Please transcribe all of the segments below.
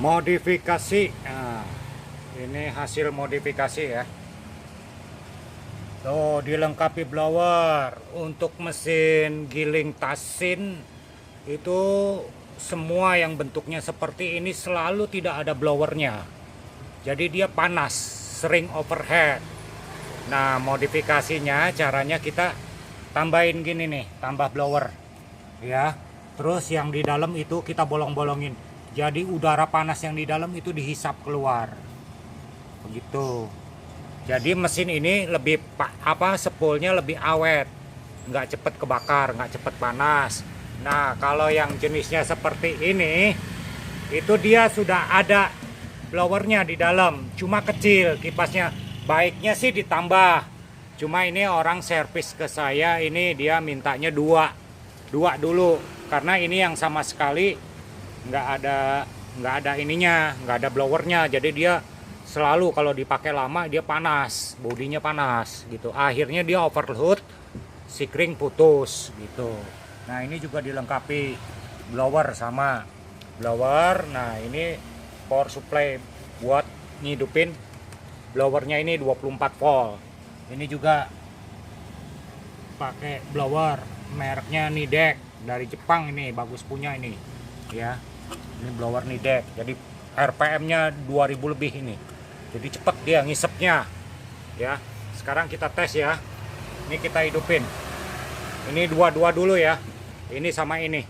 Modifikasi. Nah, ini hasil modifikasi ya. Tuh, dilengkapi blower untuk mesin giling tasin itu. Semua yang bentuknya seperti ini selalu tidak ada blowernya, jadi dia panas, sering overhead. Nah, modifikasinya caranya kita tambahin gini nih, tambah blower ya. Terus yang di dalam itu kita bolong-bolongin, jadi udara panas yang di dalam itu dihisap keluar begitu. Jadi mesin ini lebih spoolnya lebih awet, nggak cepet kebakar, nggak cepet panas. Nah, kalau yang jenisnya seperti ini itu dia sudah ada blowernya di dalam, cuma kecil kipasnya. Baiknya sih ditambah, cuma ini orang servis ke saya ini dia mintanya dua dulu, karena ini yang sama sekali nggak ada ininya, nggak ada blowernya. Jadi dia selalu kalau dipakai lama dia panas, bodinya panas gitu. Akhirnya dia overload, si kring putus gitu. Nah, ini juga dilengkapi blower sama blower. Nah, ini power supply buat ngidupin blowernya, ini 24 volt. Ini juga pakai blower mereknya Nidec dari Jepang, ini bagus punya ini ya. Ini blower Nidec, jadi RPM-nya 2000 lebih ini. Jadi cepet dia ngisepnya ya. Sekarang kita tes ya. Ini kita hidupin. Ini dua dulu ya. Ini sama ini.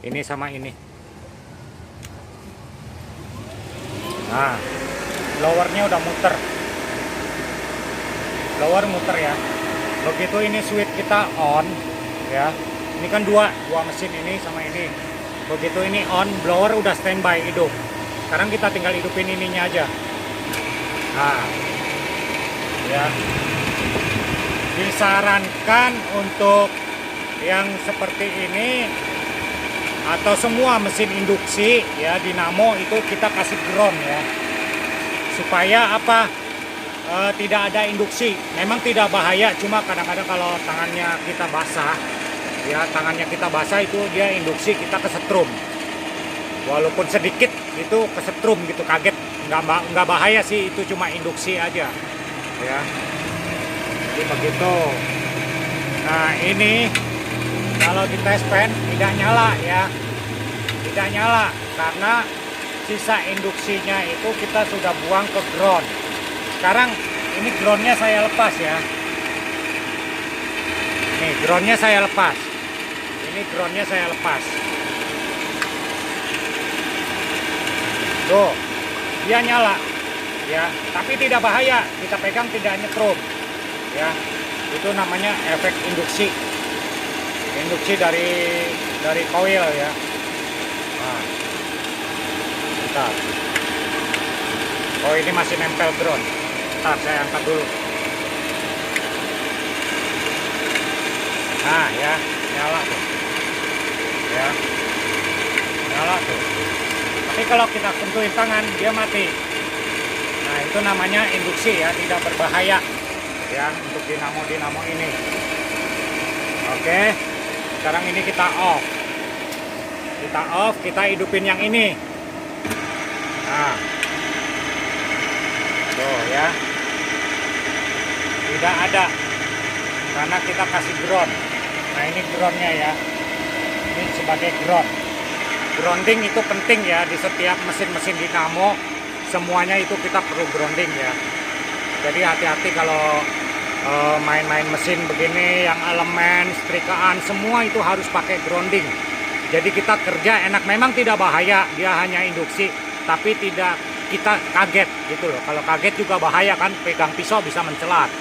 Ini sama ini. Nah, blowernya udah muter. Blower muter ya. Begitu ini switch kita on ya. Ini kan dua mesin ini sama ini. Begitu ini on, blower udah standby hidup. Sekarang kita tinggal hidupin ininya aja. Nah, ya. Disarankan untuk yang seperti ini atau semua mesin induksi ya, dinamo itu kita kasih ground ya, supaya apa, tidak ada induksi. Memang tidak bahaya, cuma kadang-kadang kalau tangannya kita basah ya, itu dia induksi kita kesetrum, walaupun sedikit itu kesetrum gitu, kaget. Nggak bahaya sih, itu cuma induksi aja ya. Jadi begitu. Nah, ini kalau di test pan tidak nyala ya, tidak nyala karena sisa induksinya itu kita sudah buang ke ground. Sekarang ini groundnya saya lepas ya. Nih groundnya saya lepas. Ini groundnya saya lepas. Tuh, dia nyala ya, tapi tidak bahaya. Kita pegang tidak nyetrum ya. Itu namanya efek induksi. Induksi dari coil ya. Nah, bentar. Oh, ini masih nempel ground. Bentar, saya angkat dulu. Nah ya, nyala tuh ya, nyala tuh. Tapi kalau kita sentuhin tangan dia mati. Nah, itu namanya induksi ya, tidak berbahaya ya untuk dinamo ini. Oke, sekarang ini kita off. Kita hidupin yang ini. Nah, tuh ya, tidak ada karena kita kasih ground. Nah, ini groundnya ya, ini sebagai ground. Grounding itu penting ya di setiap mesin-mesin dinamo, semuanya itu kita perlu grounding ya. Jadi hati-hati kalau main-main mesin begini, yang elemen, setrikaan, semua itu harus pakai grounding. Jadi kita kerja enak, memang tidak bahaya, dia hanya induksi, tapi tidak kita kaget gitu loh. Kalau kaget juga bahaya kan, pegang pisau bisa mencelat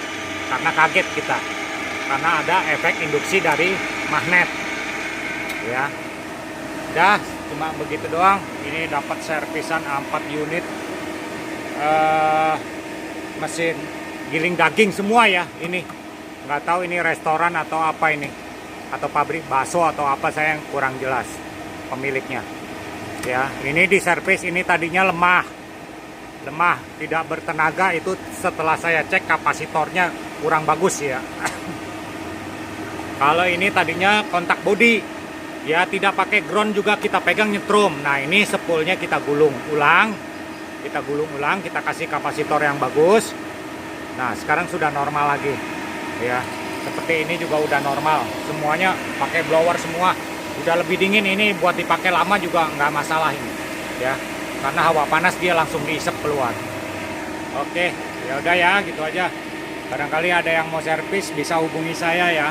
karena kaget kita, karena ada efek induksi dari magnet ya. Udah, cuma begitu doang. Ini dapat servisan 4 unit mesin giling daging semua ya. Ini nggak tahu ini restoran atau apa ini, atau pabrik bakso atau apa, saya yang kurang jelas pemiliknya ya. Ini di servis, ini tadinya lemah, tidak bertenaga. Itu setelah saya cek kapasitornya kurang bagus ya. Kalau ini tadinya kontak bodi Ya tidak pakai ground juga kita pegang nyetrum. Nah ini spoolnya kita gulung ulang, kita kasih kapasitor yang bagus. Nah sekarang sudah normal lagi, ya seperti ini juga udah normal. Semuanya pakai blower semua. Udah lebih dingin, ini buat dipakai lama juga nggak masalah ini, ya karena hawa panas dia langsung diisep keluar. Oke, ya udah ya gitu aja. Barangkali ada yang mau servis bisa hubungi saya ya.